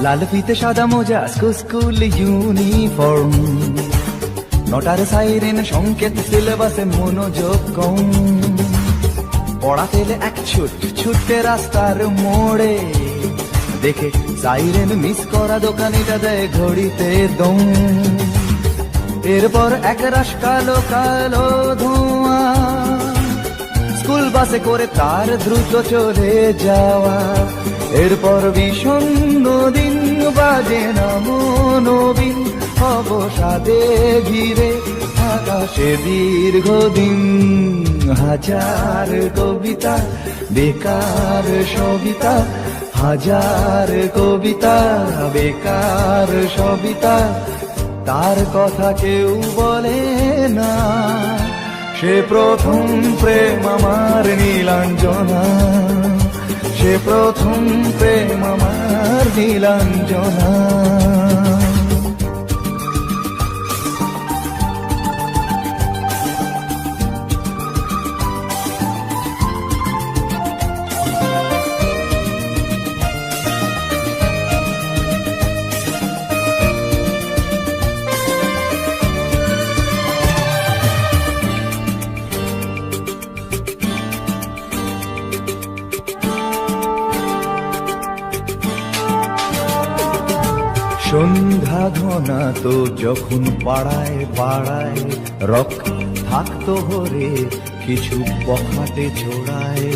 লাল ফিতে সাদা মোজা স্কুল ইউনিফর্ম, নটার সাইরেন সংকেত সিলেবাসে মনোযোগ কম। পড়া ফেলে এক ছুটে রাস্তার মোড়ে, দেখে সাইরেন মিস করা দোকানিটা দেয় ঘড়িতে দম। এরপর এক রাশ কালো কালো ধোঁয়া, স্কুল বাসে করে তার দ্রুত চলে যাওয়া। এরপর বিষণ্ণ দিন বাজে না মনোবিন, অবসাদে ঘিরে আকাশে দীর্ঘদিন। হাজার কবিতা বেকার সবিতা, হাজার কবিতা বেকার সবিতা, তার কথা কেউ বলে না। সে প্রথম প্রেম আমার নীলাঞ্জনা, সে প্রথম প্রেম আমার নীলাঞ্জনা। সন্ধ্যা ঘনা তো যখন পাড়ায় পাড়ায় রক থাকতো ভরে কিছু বখাটে ছোড়ায়।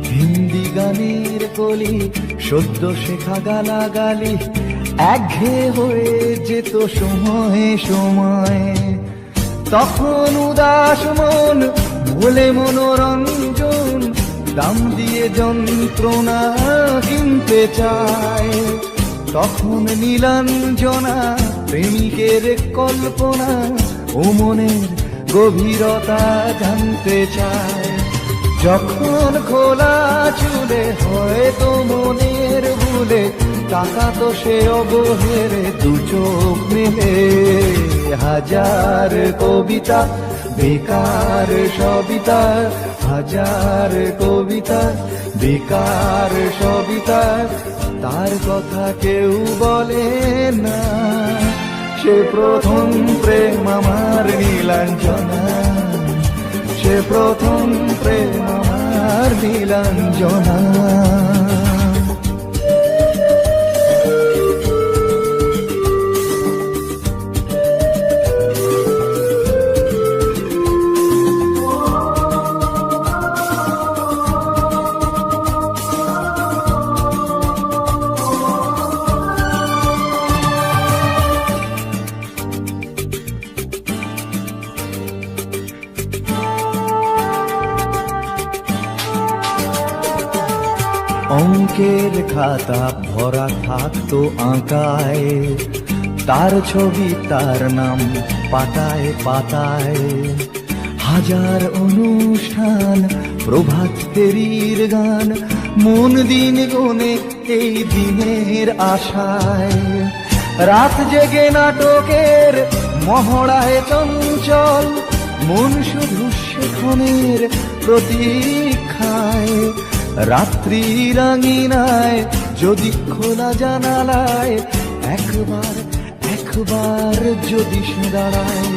হিন্দি গানের কলি সদ্য শেখা গালাগালি একঘেয়ে হয়ে যেত সময়ে সময়ে। তখন উদাস মন ভুলে মনোরঞ্জন, দাম দিয়ে যন্ত্রণা কিনতে চায়। তখন নীলাঞ্জনা প্রেমিকের কল্পনা ও মনের গভীরতা জানতে চায়। যখন খোলা চুলে হয়তো মনের ভুলে, টাকা তো সে অবহেরে দু চোখ মেলে। হাজার কবিতা বেকার সবিতা, হাজার কবিতা বেকার সবিতা, তার কথা কেউ বলে না। সে প্রথম প্রেম আমার নীলাঞ্জনা, সে প্রথম প্রেম আমার নীলাঞ্জনা। অঙ্কের খাতা ভরা থাকতো আঁকায়, তার ছবি তার নাম পাতায় পাতায়। হাজার অনুষ্ঠান প্রভাত ফেরির গান, মন দিন গুনে এই দিনের আশায়। রাত জেগে নাটকের মহড়ায় চঞ্চল, মন শুধু সেখানের প্রতীক্ষায়। রাত্রি রাঙিনায় যদি খোলা জানালায় একবার একবার যদি সে দাঁড়ায়।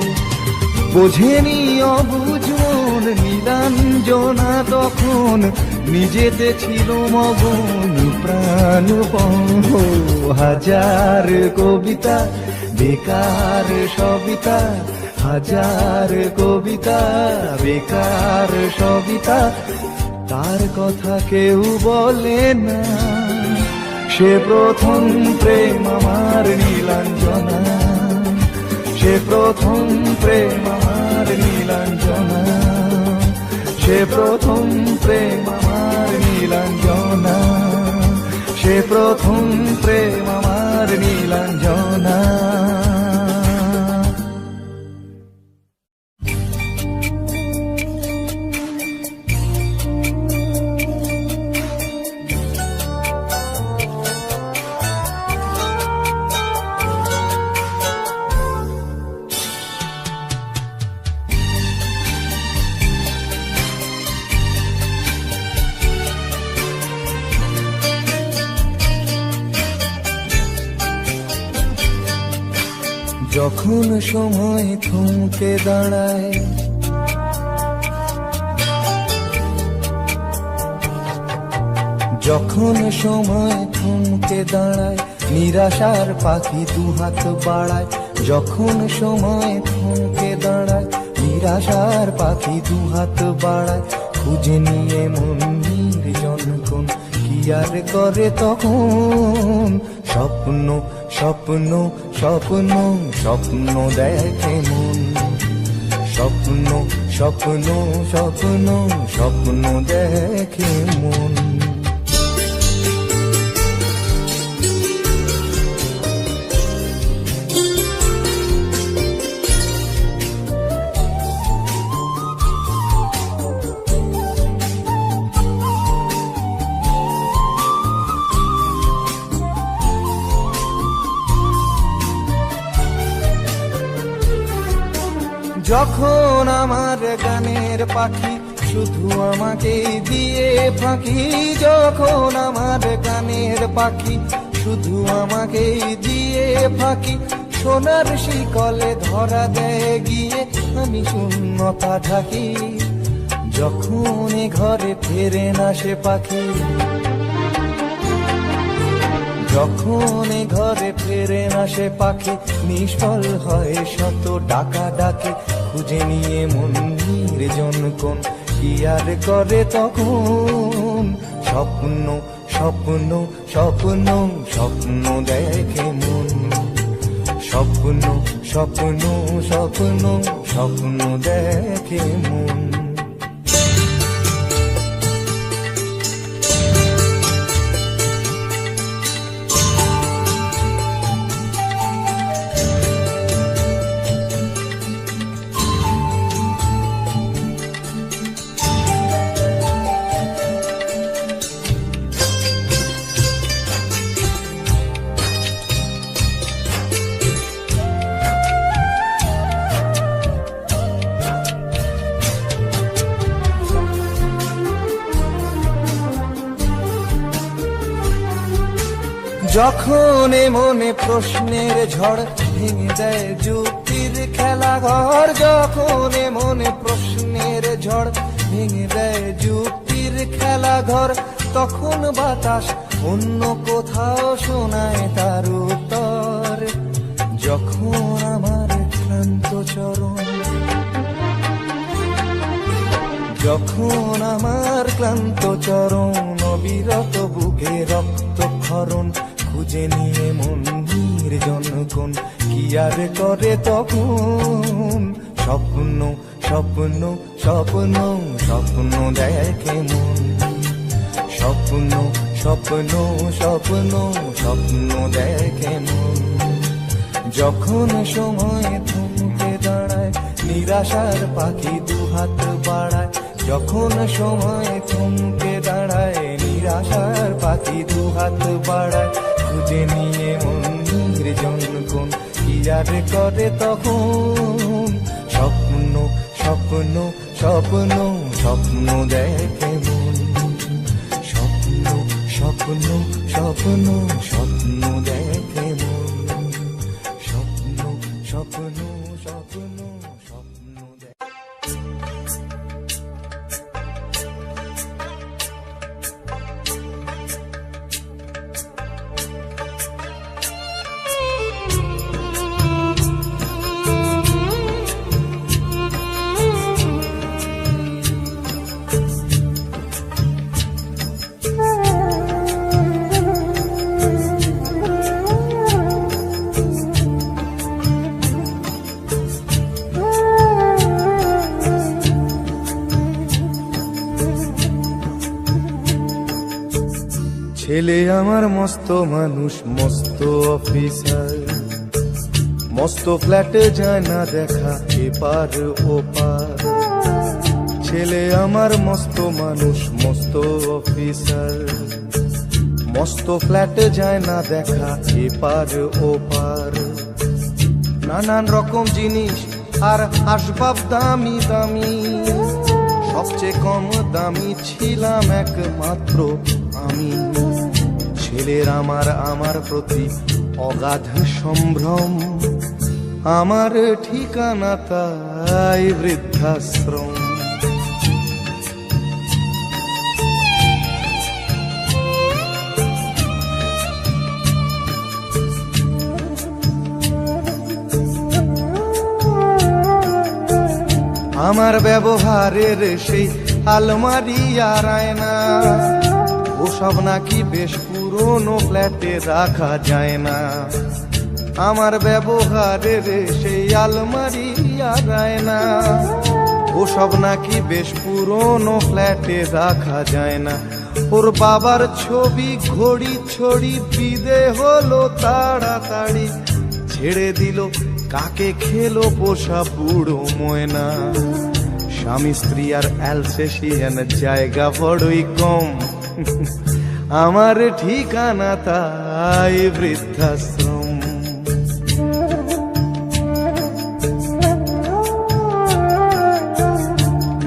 বোঝেনি অবুঝ মন নীলাঞ্জনা তখন নিজেতে ছিল মগন প্রাণপণ। হাজার কবিতা বেকার সবিতা, হাজার কবিতা বেকার সবিতা, তার কথা কেউ বলে না। সে প্রথম প্রেম আমার নীলাঞ্জনা, সে প্রথম প্রেম আমার নীলাঞ্জনা, সে প্রথম প্রেম আমার নীলাঞ্জনা, সে প্রথম প্রেম আমার নীলাঞ্জনা। যখন সময় থমকে দাঁড়ায়, যখন সময় থমকে দাঁড়ায়, নিরাশার পাখি দুহাত বাড়ায়। যখন সময় থমকে দাঁড়ায়, নিরাশার পাখি দুহাত বাড়ায়। খুঁজে নিয়ে মন নির্জন কোন কি আর করে তখন। স্বপ্ন স্বপ্ন স্বপ্ন স্বপ্ন দেখে মন, স্বপ্ন স্বপ্ন স্বপ্ন স্বপ্ন দেখে মন। যখন আমার গানের পাখি শুধু আমাকে দিয়ে ফাঁকি, যখন আমার গানের পাখি শুধু আমাকে দিয়ে ফাঁকি। সোনার শিকলে ধরা দেয় গিয়ে আমি শূন্যতা ঢাকি। যখন ঘরে ফেরে না সে পাখি, যখন ঘরে ফেরে না সে পাখি, নিষ্ফল হয় শত ডাকা ডাকে। খুঁজে নিয়ে মন নির্জন কোন কি আর করে তখন। স্বপ্ন স্বপ্ন স্বপ্ন স্বপ্ন দেখে মন, স্বপ্ন স্বপ্ন স্বপ্ন স্বপ্ন দেখে মন। যখন মনে প্রশ্নের ঝড় ভেঙে দেয় যুক্তির খেলা ঘর, যখন মনে প্রশ্নের ঝড় ভেঙে দেয় যুক্তির খেলা ঘর, তখন বাতাস অন্য কোথাও শোনায় তার উত্তর। যখন আমার ক্লান্ত চরণ, যখন আমার ক্লান্ত চরণ, অবিরত বুকে রক্ত ক্ষরণ। খুঁজে নিয়ে মন নির্জন কোন কি আর করে তখন। স্বপ্ন স্বপ্ন স্বপ্ন স্বপ্ন দেখে মন, স্বপ্ন স্বপ্ন স্বপ্ন স্বপ্ন দেখে মন। যখন সময় থমকে দাঁড়ায়, নিরাশার পাখি দুহাত বাড়ায়। যখন সময় থমকে দাঁড়ায়, নিরাশার পাখি দুহাত বাড়ায়। খুঁজে নিয়ে মন নির্জন কোন কি আর করে তখন। স্বপ্ন স্বপ্ন স্বপ্ন স্বপ্ন দেখে মন, স্বপ্ন স্বপ্ন স্বপ্ন স্বপ্ন দেখে মন, স্বপ্ন স্বপ্ন স্বপ্ন স্বপ্ন দেখে। ছেলে আমার মস্ত মানুষ, মস্ত অফিসার, মস্ত ফ্ল্যাটে যায় না দেখা এপার ওপার। ছেলে আমার মস্ত মানুষ, মস্ত অফিসার, মস্ত ফ্ল্যাটে যায় না দেখা এপার ওপার। নানান রকম জিনিস আর আসবাব দামি দামি, সবচেয়ে কম দামি ছিলাম একমাত্র আমি। ছেলের আমার প্রতি অগাধ সম্ভ্রম, আমার ঠিকানা তাই বৃদ্ধাশ্রম। আমার ব্যবহারের সেই আলমারি আর আয়না, ওসব নাকি বেশ পুরনো ফ্ল্যাটে রাখা যায় না। আমার ব্যবহারের সেই আলমারি আর আয়না, ওসব নাকি বেশ পুরনো ফ্ল্যাটে রাখা যায় না। ওর বাবার ছবি ঘড়ি ছড়ি বিদে হলো তাড়াতাড়ি, ছেড়ে দিল কাকে খেলো পোষা বুড়ো ময়না। স্বামী স্ত্রী আর অ্যালসেশিয়ান জায়গা বড়ই কম, আমার ঠিকানা তাই বৃদ্ধাশ্রম।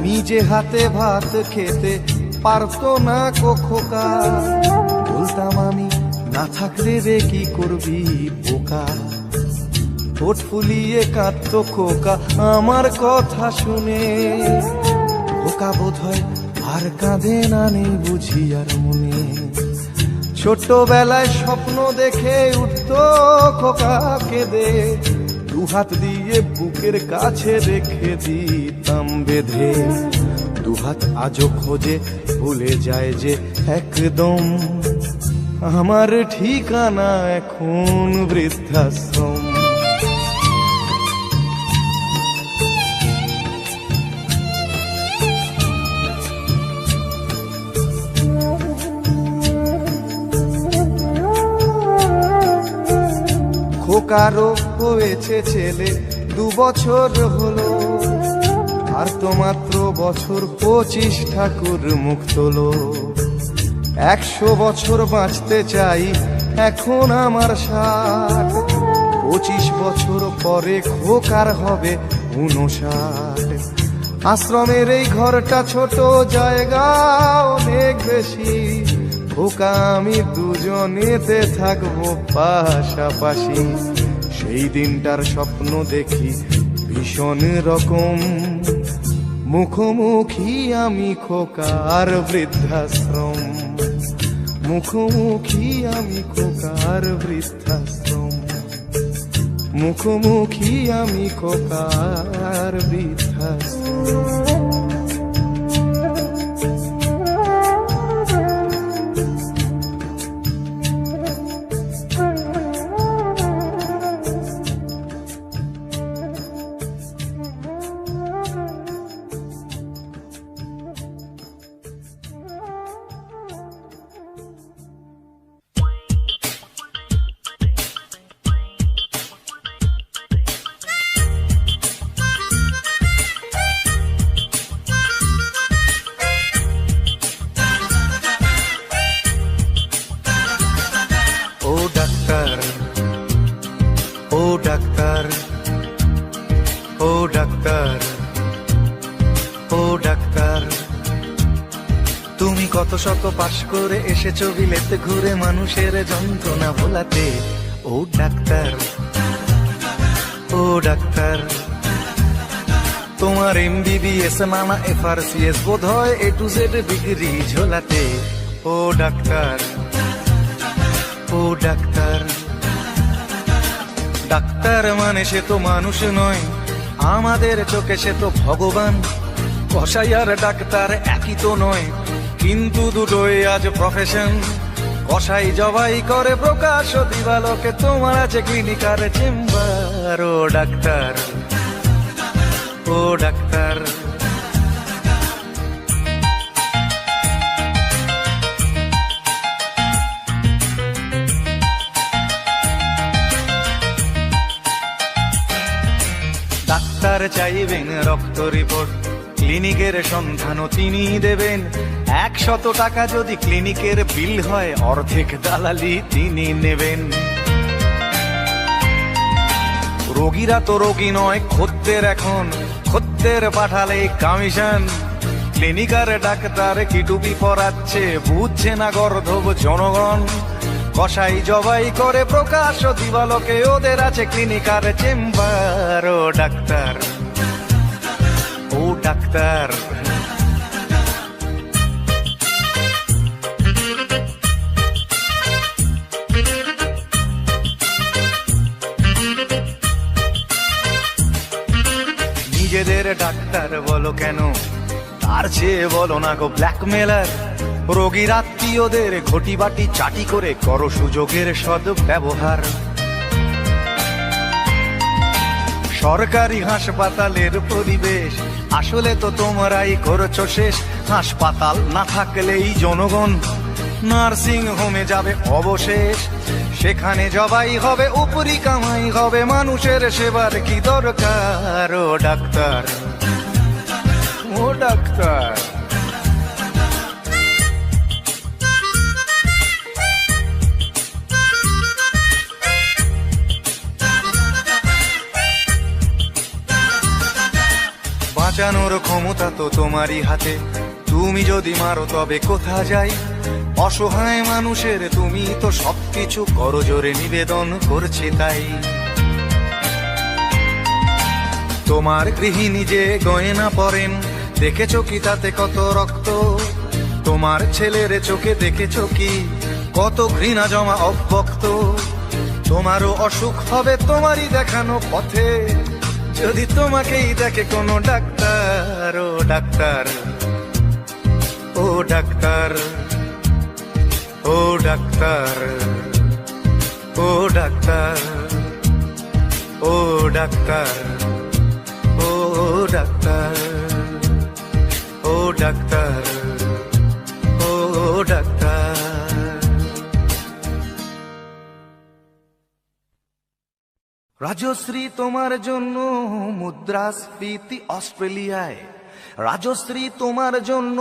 নিজে হাতে ভাত খেতে পারতো না খোকা, বলতাম আমি না থাকলে রে কি করবি বোকা। ঠোঁট ফুলিয়ে কাঁদতো খোকা আমার কথা শুনে, খোকা বোধ হয় আর কাঁদে না, নেই বুঝি আর মনে। ছোটবেলায় স্বপ্ন দেখে উঠতো খোকা কেঁদে, দুহাত দিয়ে বুকের কাছে রেখে দিতাম বেঁধে। দুহাত আজও খোঁজে ভুলে যায় যে একদম, আমার ঠিকানা এখন বৃদ্ধাশ্রম। খোকারও হয়েছে ছেলে 2 বছর হলো, আর তো মাত্র বছর 25 ঠাকুর মুখ তোলো। 100 বছর বাঁচতে চাই এখন আমার 60, 25 বছর পরে খোকার হবে 59। আশ্রমের এই ঘরটা ছোট, জায়গা অনেক বেশি, খোকা আমি দুজনেতে থাকবো পাশাপাশি। সেই দিনটার স্বপ্ন দেখি ভীষণ রকম, মুখোমুখি আমি খোকার বৃদ্ধাশ্রম। মুখোমুখি আমি খোকার বৃদ্ধাশ্রম, মুখোমুখি আমি খোকার বৃদ্ধাশ্রম। তুমি কত শত পাশ করে এসেছো বিলেতে ঘুরে মানুষের যন্ত্রণা ভোলাতে। ও ডাক্তার, ও ডাক্তার, তোমার MBBS নানা FRCS বোধ হয় A to Z ডিগ্রি ঝোলাতে। ও ডাক্তার, ও ডাক্তার, ডাক্তার মানে সে তো মানুষ নয়, আমাদের চোখে সে তো ভগবান। কসাই আর ডাক্তার একই তো নয়, কিন্তু দুটোই আজ প্রফেশন। কসাই জবাই করে প্রকাশ দিবালোকে, তোমার আছে ক্লিনিকার চেম্বার। ও ডাক্তার, ও ডাক্তার, ডাক্তার চাইবেন রক্ত রিপোর্ট, ক্লিনিকের সন্ধানও তিনি দেবেন। 100 টাকা যদি ক্লিনিকের বিল হয়, অর্ধেক দালালি তিনি নেবেন। রোগীরা তো রোগী নয় খদ্দের, এখন খদ্দের পাঠালে কমিশন। ক্লিনিকার ডাক্তার কি টুপি পরাচ্ছে, বুঝছে না গর্ধব জনগণ। কসাই জবাই করে প্রকাশ দিবালোকে, ওদের আছে ক্লিনিকার চেম্বার। ও ডাক্তার, ও ডাক্তার, নিজেদের ডাক্তার বলো কেন, তার চেয়ে বলো না গো ব্ল্যাকমেলার। রোগীর আত্মীয়দের ঘটি বাটি চাটি করে করো সুযোগের সদ্ব্যবহার। সরকারি হাসপাতালের পরিবেশ আসলে তো তোমরাই করছো শেষ। হাসপাতাল না থাকলেই জনগণ নার্সিং হোমে যাবে অবশেষ। সেখানে জবাই হবে, উপরি কামাই হবে, মানুষের সেবার কি দরকার। ও ডাক্তার, ও ডাক্তার, বাঁচানোর ক্ষমতা তো তোমারই হাতে, তুমি যদি মারো তবে কোথা যাই। অসহায় মানুষের তুমি তো সবকিছু করজোরে নিবেদন করছে তাই। তোমার গৃহিণী যে গয়না পরেন, দেখেছো কি তাতে কত রক্ত? তোমার ছেলের চোখে দেখেছো কি কত ঘৃণা জমা অব্যক্ত? তোমারও অসুখ হবে তোমারই দেখানো পথে, যদি তোমাকেই দেখে কোনো ডাক্তার। ও ডাক্তার, ও ডাক্তার, ও ডাক্তার, ও ডাক্তার, ও ডাক্তার, ও ডাক্তার, ও ডাক্তার, ও ডাক্তার। রাজশ্রী তোমার জন্য মুদ্রাস্ফীতি অস্ট্রেলিয়ায়, রাজশ্রী তোমার জন্য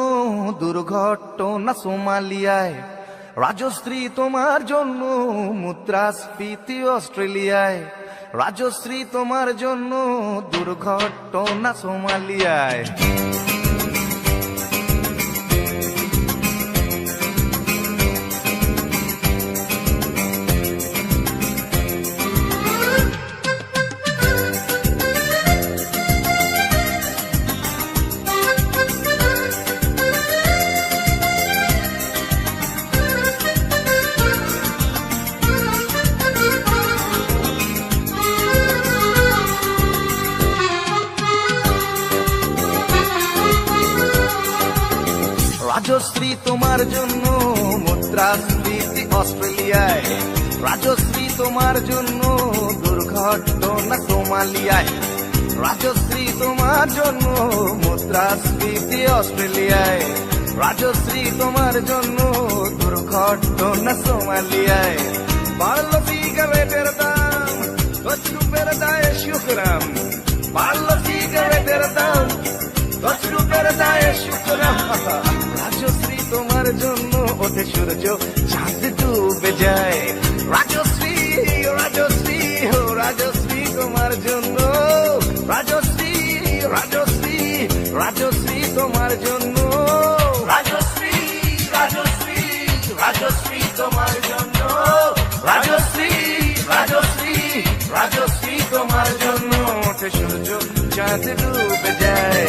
দুর্ঘটনা সোমালিয়ায়, রাজশ্রী তোমার জন্য মুদ্রাস্ফীতি অস্ট্রেলিয়ায়, রাজশ্রী তোমার জন্য দুর্ঘটনা সোমালিয়ায়। রাজশ্রী তোমার জন্য মুদ্রাস্ফীতি অস্ট্রেলিয়ায়, রাজশ্রী তোমার জন্য দুর্ঘটনা সোমালিয়ায়, রাজশ্রী তোমার জন্য মুদ্রাস্ফীতি অস্ট্রেলিয়ায়, রাজশ্রী তোমার জন্য দুর্ঘটনা সোমালিয়ায়। বাড়লো সিগারেটের দাম, 10 রুপের দায়ে শুকরাম, বাড়লো সিগারেটের দাম, 10 রুপের দায়ে শুকরাম। রাজশ্রী তোমার জন্য ওঠে সূর্য, চাঁদ ডুবে যায়। রাজশ্রী, রাজশ্রী, ও রাজশ্রী তোমার জন্য, রাজশ্রী, রাজশ্রী, রাজশ্রী তোমার জন্য, রাজশ্রী, রাজশ্রী, রাজশ্রী তোমার জন্য, রাজশ্রী, রাজশ্রী, রাজশ্রী তোমার জন্য ওঠে সূর্য, চাঁদ ডুবে যায়।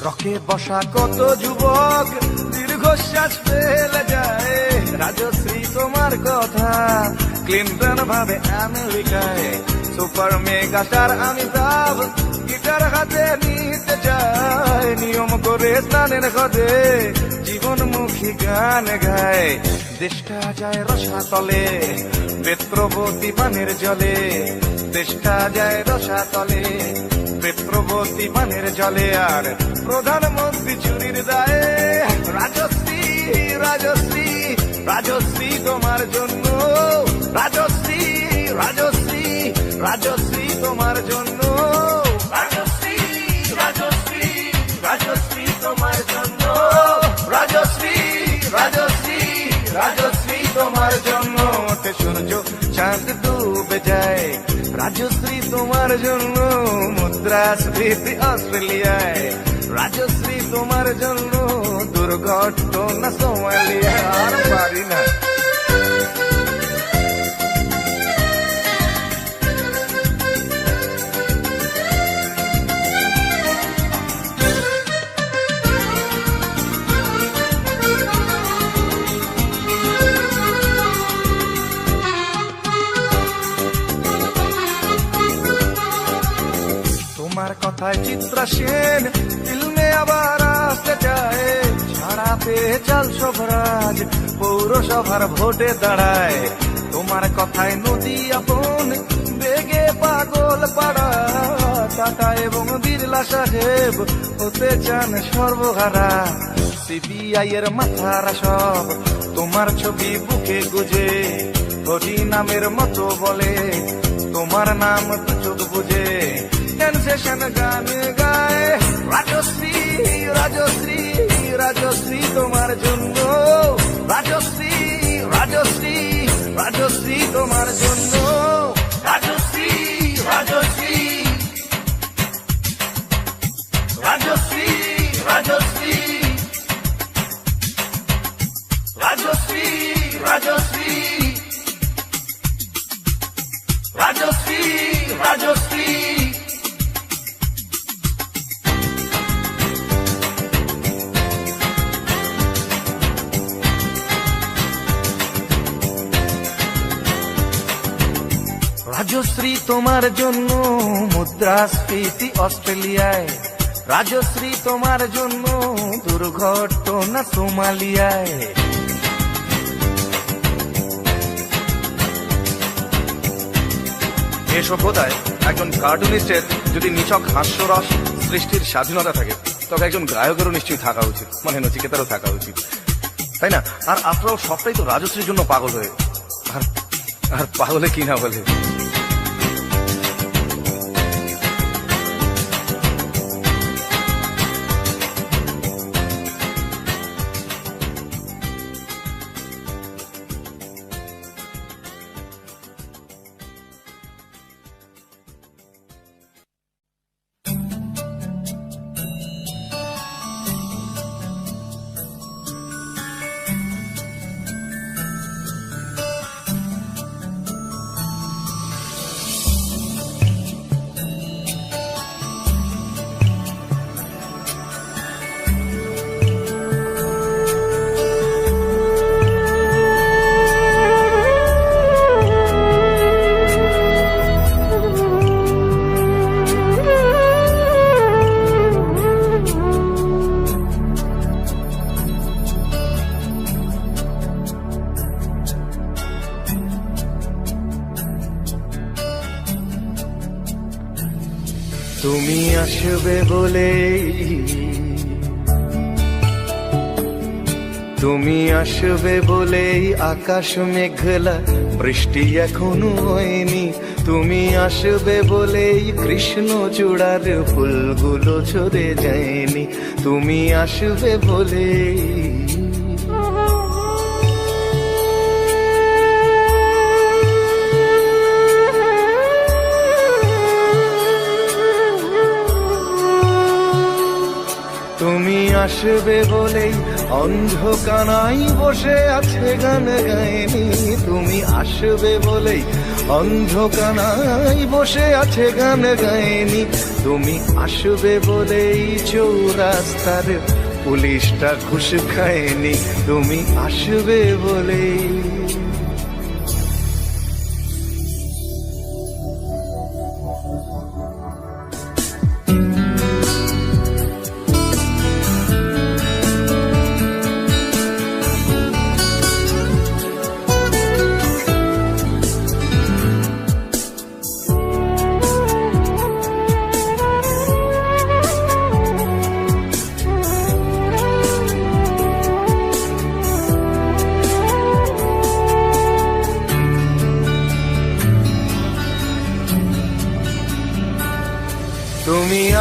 রকে বসা কত যুবক দীর্ঘশ্বাস ফেলে যায়। রাজশ্রী তোমার কথা ক্লিন্টন ভাবে আমেরিকায়, super mega star Amitabh guitar হাতে নিতে চায়। নিয়ম করে স্নানের ঘরে জীবনমুখী পাখি গান গায়, দেশটা যায় রসাতলে বেত্রবতী পানের জলে, দেশটা যায় রসাতলে বেত্রবতী পানের জলে। আর প্রধানমন্ত্রী চুরির দায়ে রাজশ্রী রাজশ্রী রাজশ্রী তোমার জন্য, রাজশ্রী রাজশ্রী রাজশ্রী তোমার জন্য, রাজশ্রী রাজশ্রী রাজশ্রী তোমার জন্য, রাজশ্রী রাজশ্রী রাজশ্রী তোমার জন্য। ওঠে সূর্য চাঁদ ডুবে যায়, রাজশ্রী তোমার জন্য। মুদ্রাস্ফীতি অস্ট্রেলিয়ায়, রাজশ্রী তোমার জন্য। দুর্ঘটনা সোমালিয়া, আর পারি না। তোমার কথায় চিত্রা সেন ফিল্মে আবার আসতে চায়, ছাড়া পেয়ে চাল সবরাজ পৌরসভার ভোটে দাঁড়ায়। তোমার কথায় নদী আপন বেগে পাগল পাড়া, টাটা এবং বিড়লা সাহেব হতে চান সর্বহারা। সিবিআই এর মাথারা সব তোমার ছবি বুকে গুজে, হরি নামের মতো বলে তোমার নাম দু চোখ বুঝে। সেশন গান গায়, রাজশ্রী রাজশ্রী রাজশ্রী তোমার জন্য, রাজশ্রী রাজশ্রী রাজশ্রী তোমার জন্য, রাজশ্রী রাজশ্রী রাজশ্রী রাজশ্রী রাজশ্রী রাজশ্রী রাজশ্রী রাজশ্রী। রাজশ্রী তোমার জন্য মুদ্রাস্ফীতি অস্ট্রেলিয়ায়, রাজশ্রী তোমার জন্য দুর্ঘটনা সোমালিয়ায়। এ সভ্যতায় একজন কার্টুনিস্টের যদি নিছক হাস্যরস সৃষ্টির স্বাধীনতা থাকে, তবে একজন গায়কেরও নিশ্চয়ই থাকা উচিত, মানে নচিকেতারও থাকা উচিত, তাই না? আর আপনারাও সবটাই তো রাজশ্রীর জন্য পাগল হয়ে, আর পাগলে কি না বলে। তুমি আসবে বলেই, তুমি আসবে বলেই আকাশ মেঘলা, বৃষ্টি এখনো হয়নি। তুমি আসবে বলেই কৃষ্ণ চূড়ার ফুলগুলো ঝরে যায়নি। তুমি আসবে বলেই, তুমি আসবে বলেই অন্ধকানাই বসে আছে গান গায়নি। তুমি আসবে বলেই অন্ধকানাই বসে আছে গান গায়নি। তুমি আসবে বলেই চৌরাস্তার পুলিশটা ঘুষ খায়নি। তুমি আসবে বলেই,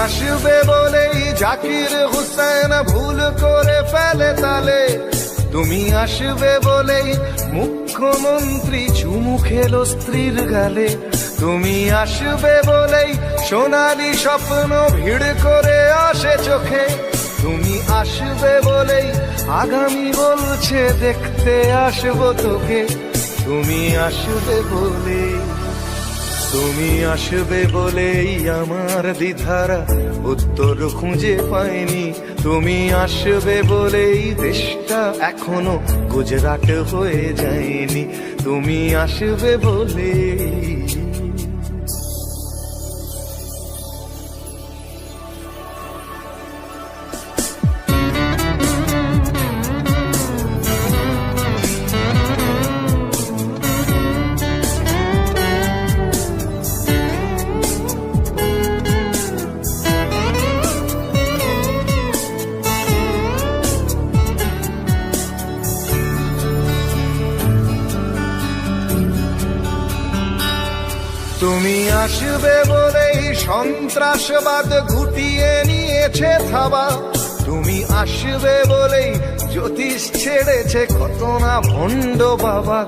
আসবে বলেই জাকির হুসেন ভুল করে ফেলে তালে, তুমি আসবে বলেই মুখ্যমন্ত্রী চুমু খেলো স্ত্রীর গালে, তুমি আসবে বলেই সোনালি স্বপ্ন ভিড় করে আসে চোখে, তুমি আসবে বলেই আগামী বলছে দেখতে আসবো তোকে, তুমি আসবে বলে, তুমি আসবে বলেই আমার দ্বিধারা উত্তর খুঁজে পাইনি, তুমি আসবে বলেই দেশটা এখনো গুজরাট হয়ে যায়নি, তুমি আসবে বলে। তুমি আসবে বলেই সন্ত্রাসবাদ গুটিয়ে নিয়েছে থাবা, তুমি আসবে বলেই জ্যোতিষ ছেড়েছে কত না ভণ্ড বাবা,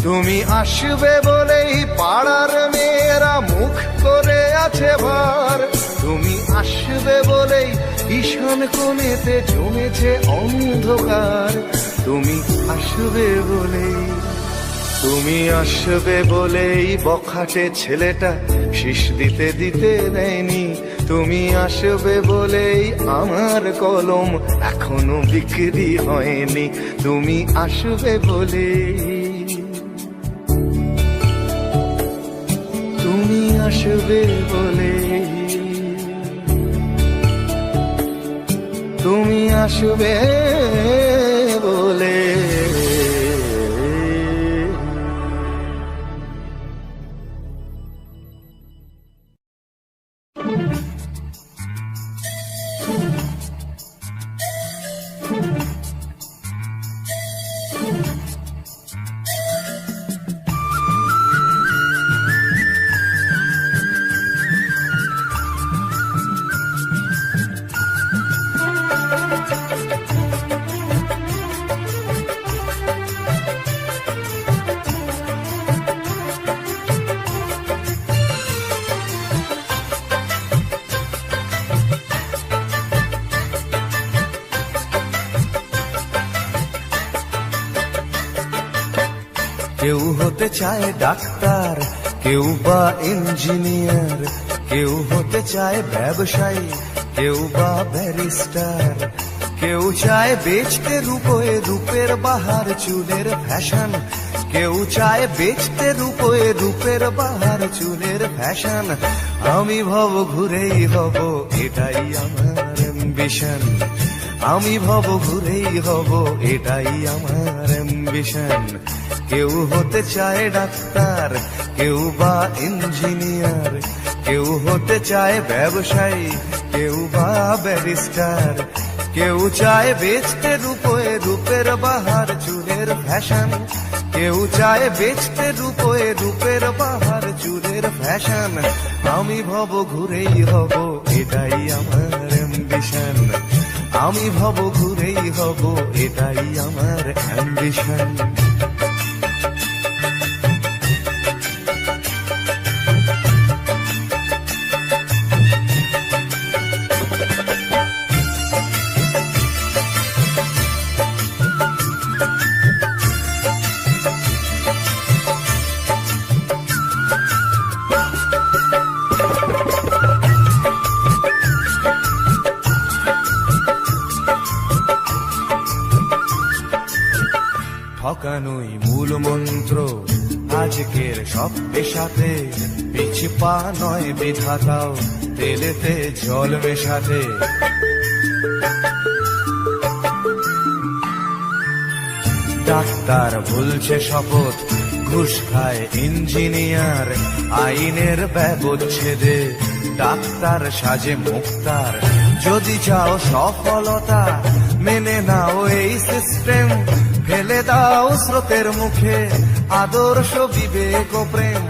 তুমি আসবে বলেই পাড়ার মেয়েরা মুখ করে আছে ভার, তুমি আসবে বলেই ঈশান কোণেতে জমেছে অন্ধকার, তুমি আসবে বলেই, তুমি আসবে বলেই বখাটে ছেলেটা শীষ দিতে দিতে দেয়নি, তুমি আসবে বলেই আমার কলম এখনো বিক্রি হয়নি, তুমি আসবে বলে, তুমি আসবে বলে, তুমি আসবে বলে। কেউ হতে চায় ডাক্তার, কেউ বা ইঞ্জিনিয়ার, কেউ হতে চায় ব্যবসায়ী, কেউ বা ব্যারিস্টার, কেউ চায় বেচতে রূপে রূপের বাহার চুলের ফ্যাশন, কেউ চায় বেচতে রূপে রূপের বাহার চুলের ফ্যাশন, আমি ভব ঘুরেই হব এটাই আমার অ্যাম্বিশন, আমি ভব ঘুরেই হব এটাই আমার অ্যাম্বিশন। কেউ হতে চায় ডাক্তার, কেউ বা ইঞ্জিনিয়ার, কেউ হতে চায় ব্যবসায়ী, কেউ বা ব্যারিস্টার, কেউ চায় বেচতে রূপে রূপের বাহার চুলের ফ্যাশন, কেউ চায় বেচতে রূপে রূপের বাহার চুলের ফ্যাশন, আমি ভব ঘুরেই হব এটাই আমার অ্যাম্বিশন, আমি ভব ঘুরেই হব এটাই আমার অ্যাম্বিশন। ঠকানোই মূল মন্ত্র আজকের সব পেশাতে, পিছপা নয় বিধাতাও তেলেতে জল মেশাতে। ডাক্তার বলছে শপথ, ঘুষ খায় ইঞ্জিনিয়ার, আইনের ব্যবচ্ছেদে ডাক্তার সাজে মুক্তার। যদি চাও সফলতা মেনে নাও এই সিস্টেম, ফেলে দাও স্রোতের মুখে আদর্শ বিবেক ও প্রেম।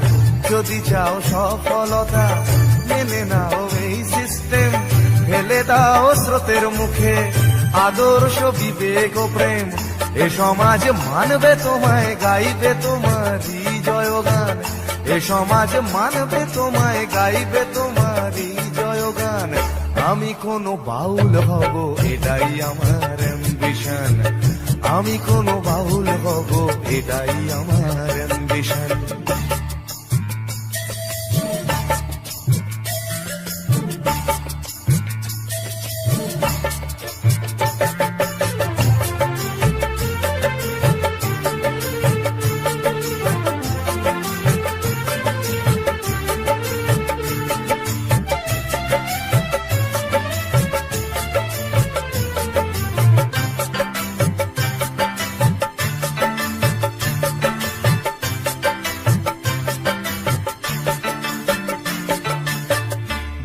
যদি চাও সফলতা মেনে নাও এই সিস্টেম, ফেলে দাও স্রোতের মুখে আদর্শ বিবেক ও প্রেম, এ সমাজ মানবে তোমায়, গাইবে তোমারই জয়গান। এ সমাজ মানবে তোমায়, গাইবে তোমারই জয়গান। আমি কোনো বাউল হব, এটাই আমার অ্যাম্বিশন। আমি কোনো বাউল হব, এটাই আমার অ্যাম্বিশন।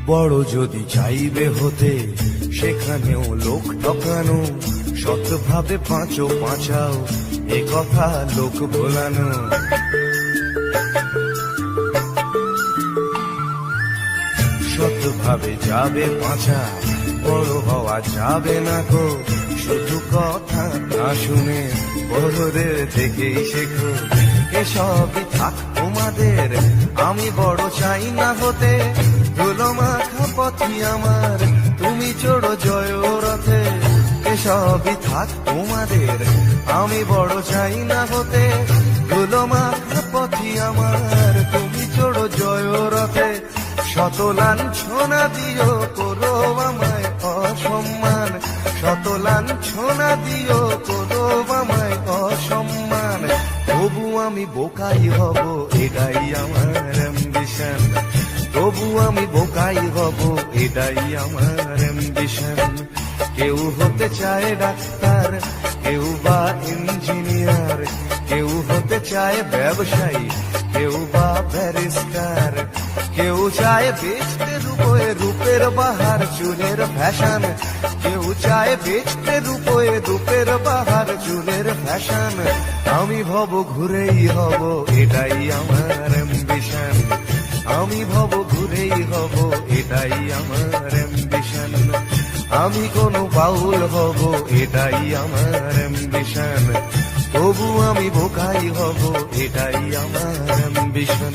বড় যদি চাইবে হতে, সেখানেও লোক ঠকানো, সৎভাবে পাঁচো পাঁচাও, এ কথা লোক ভোলানো। সৎভাবে যাবে পাঁচা, বড় হওয়া যাবে না গো। শুধু কথা না শুনে বড়দের থেকেই শেখো। এসবই থাক তোমাদের, আমি বড় চাই না হতে। ধুলো মাখা পথই আমার, তুমি চড়ো জয় রথে। এসবই থাক তোমাদের, আমি বড় চাই না হতে। ধুলো মাখা পথই আমার, তুমি চড়ো জয় রথে। শত লাঞ্ছনা দিও, করো আমায় অসম্মান। শত লাঞ্ছনা দিও, করো আমায় অসম্মান। তবু আমি বোকাই হব, এটাই আমার অ্যাম্বিশন। তবু আমি বোকাই হব, এটাই আমার অ্যাম্বিশন। কেউ হতে চায় ডাক্তার, কেউ বা ইঞ্জিনিয়ার, কেউ হতে চায় ব্যবসায়ী, কেউ বা ব্যারিস্টার। কেউ চায় বেচতে রূপে রূপের বাহার, চুলের ফ্যাশন। কেউ চায় বেচতে রূপে রূপের বাহার, চুলের ফ্যাশন। আমি ভব ঘুরেই হব, এটাই আমার অ্যাম্বিশন। আমি ভব ঘুরেই হব, এটাই আমার অ্যাম্বিশন। আমি কোনো বাউল হব, এটাই আমার অ্যাম্বিশন। তবু আমি বোকাই হব, এটাই আমার অ্যাম্বিশন।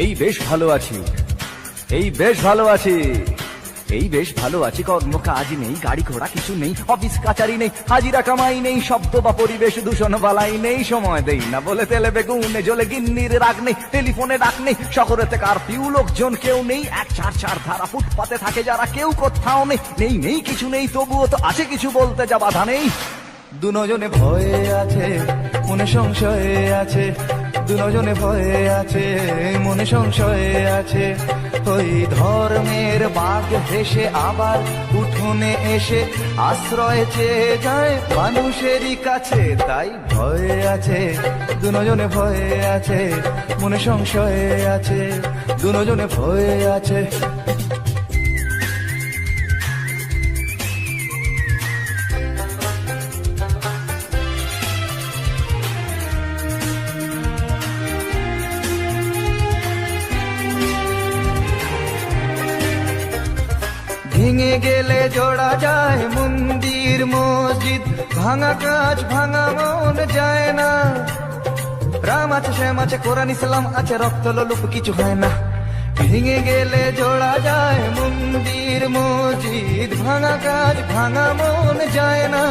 এই বেশ ভালো আছি, এই বেশ ভালো আছি, এই বেশ ভালো আছি। কর্ম কাজ নেই, গাড়ি ঘোড়া কিছু নেই, অফিস কাচারি নেই, হাজিরা কামাই নেই, শব্দ বা পরিবেশ দূষণ বালাই নেই। সময় দেই না বলে তেলে বেগুনে জ্বলে গিন্নির রাগ নেই, টেলিফোনে ডাক নেই, শহরেতে কারফিউ, লোকজন কেউ নেই। 1-4-4 ধারা, ফুটপাতে থাকে যারা, কেউ কোথাও নেই। নেই নেই কিছু নেই, তবুও তো আছে কিছু, বলতে যা বাধা নেই। দুজনে ভয়ে আছে, মনে সংশয়ে আছে। দুজনে ভয়ে আছে, মনে সংশয়ে আছে। ওই ধর্মের বাঘ ভেসে আবার উঠোনে এসে আশ্রয় চেয়ে যায় মানুষেরই কাছে। তাই ভয়ে আছে, দুজনে ভয়ে আছে, মনে সংশয়ে আছে। দুজনে ভয়ে আছে। ভেঙে গেলে জোড়া যায় মন্দির মসজিদ, ভাঙা কাজ ভাঙা মন যায় না। রাম আছে, শ্যাম আছে, কোরআন ইসলাম আছে, রক্ত লোলুপ কিছু হয় না। ভেঙে গেলে জোড়া যায় মন্দির মসজিদ, ভাঙা কাজ ভাঙা মন যায় না।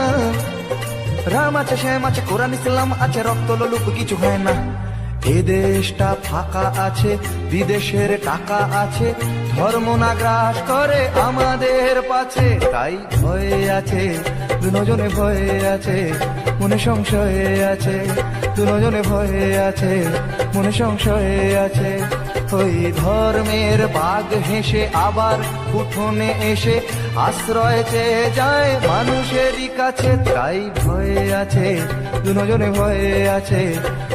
রাম আছে, শ্যাম আছে, কোরআন ইসলাম আছে, রক্ত লোলুপ কিছু হয় না। এ দেশটা ফাঁকা আছে, বিদেশের টাকা আছে, ধর্ম না গ্রাস করে আমাদের পাছে। তাই ভয়ে আছে, দুজনে ভয়ে আছে, মনে সংশয়ে আছে। দুজনে ভয়ে আছে, মনে সংশয়ে আছে। ওই ধর্মের বাঘ হেসে আবার উঠোনে এসে আশ্রয় চেয়ে যায় মানুষেরই কাছে, তাই ভয়ে আছে দুজনে ভয়ে আছে,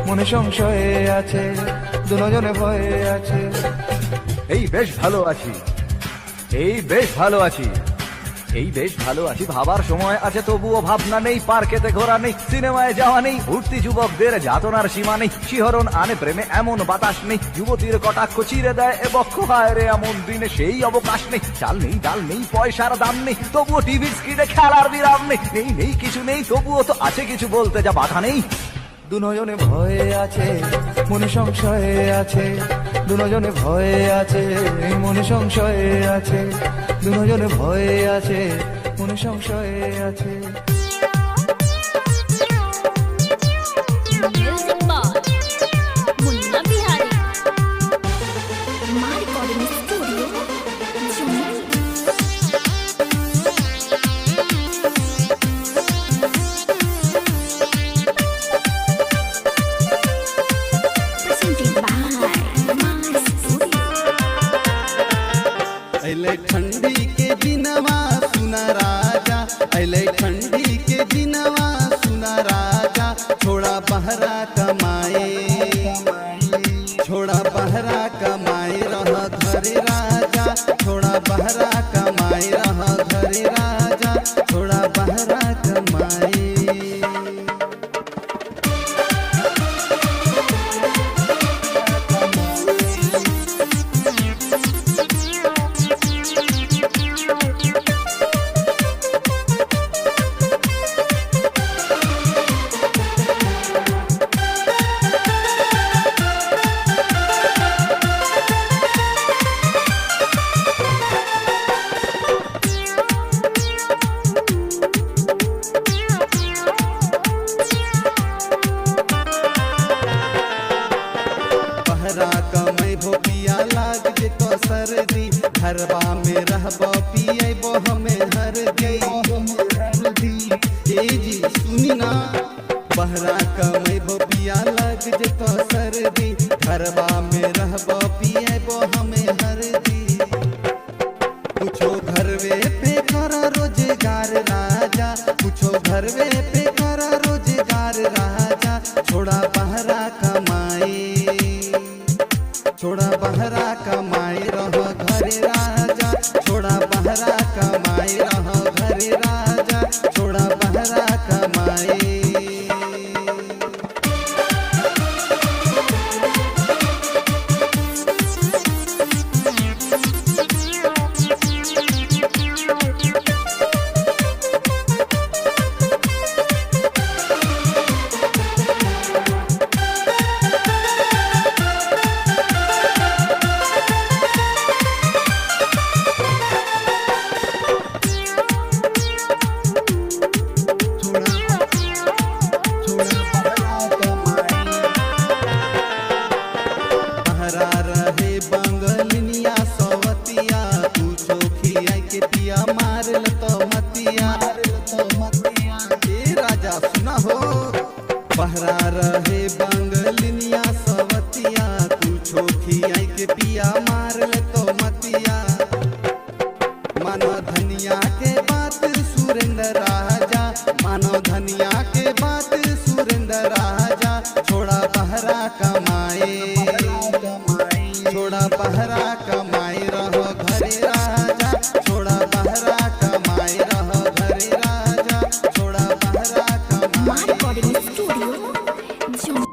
মনে সংশয়ে আছে দুজনে ভয়ে আছে। এই বেশ ভালো আছি, এই বেশ ভালো আছি, এই বেশ ভালো আছি, ভাবার সময় আছে তবুও ভাবনা নেই, পার্কেতে ঘোরা নেই, সিনেমায় যাওয়া নেই, উঠতি যুবকদের যাতনার সীমা নেই, শিহরণ আনে প্রেমে এমন বাতাস নেই, যুবতীর কটাক্ষ চিরে দেয় এ বক্ষ, হায় রে এমন দিনে সেই অবকাশ নেই, চাল নেই ডাল নেই পয়সার দাম নেই, তবুও টিভির স্ক্রিনে খেলার বিরাম নেই, নেই নেই কিছু নেই তবুও তো আছে কিছু বলতে যা বাধা নেই। দুজনে ভয়ে আছে মনে সংশয়ে আছে, দুজনে ভয়ে আছে মনে সংশয়ে আছে, দুজনে ভয়ে আছে মনে সংশয়ে আছে। Music Box, Munna Bihari. My recording studio, Jammu. Presented by My Studio. अले ठंडी के दिनवा सुना राजा, अले ठंडी के दिनवा सुना राजा, छोड़ा बहरा कमाए, छोड़ा बहरा कमाए रह घरे राजा, छोड़ा बहरा कमाए रह घरे राजा, छोड़ा बहरा कमाए। बहरा कमै भो पिया लाग जे तो सर्दी, घरबा में रहबो पिए बो हमें हर गई। ए जी सुनी ना, बहरा कमै भो पिया लाग जे तो सर्दी, घरबा में रहबो पिए बो हमें हर दी। कुछो घरवे पे कर रोजगार राजा, कुछो घरवे पे कर रोजगार राजा, छोड़ा बहरा कमाए, छोड़ा बहरा कमाए रहो घरे राजा, छोड़ा बहरा कमाए रहो घरे राजा, छोड़ा बहरा कमाए। बहरा रहे बंगलिनिया सवतिया, पूछो खिया के पिया मार तो मतिया। ए राजा सुना हो, बहरा रहे बंगलिनिया सवतिया, पूछो खिया के पिया मार तो मतिया। मानो धनिया के बात सुरेंद्र राजा, मानो धनिया के बात सुरेंद्र राजा, छोड़ा बहरा कमाए, छोड़ा बहरा कमाए रहो घरे राजा, छोड़ा बहरा कमाए रहो घरे राजा, छोड़ा बहरा My कमाए। recording studio, Jammu.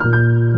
Thank you.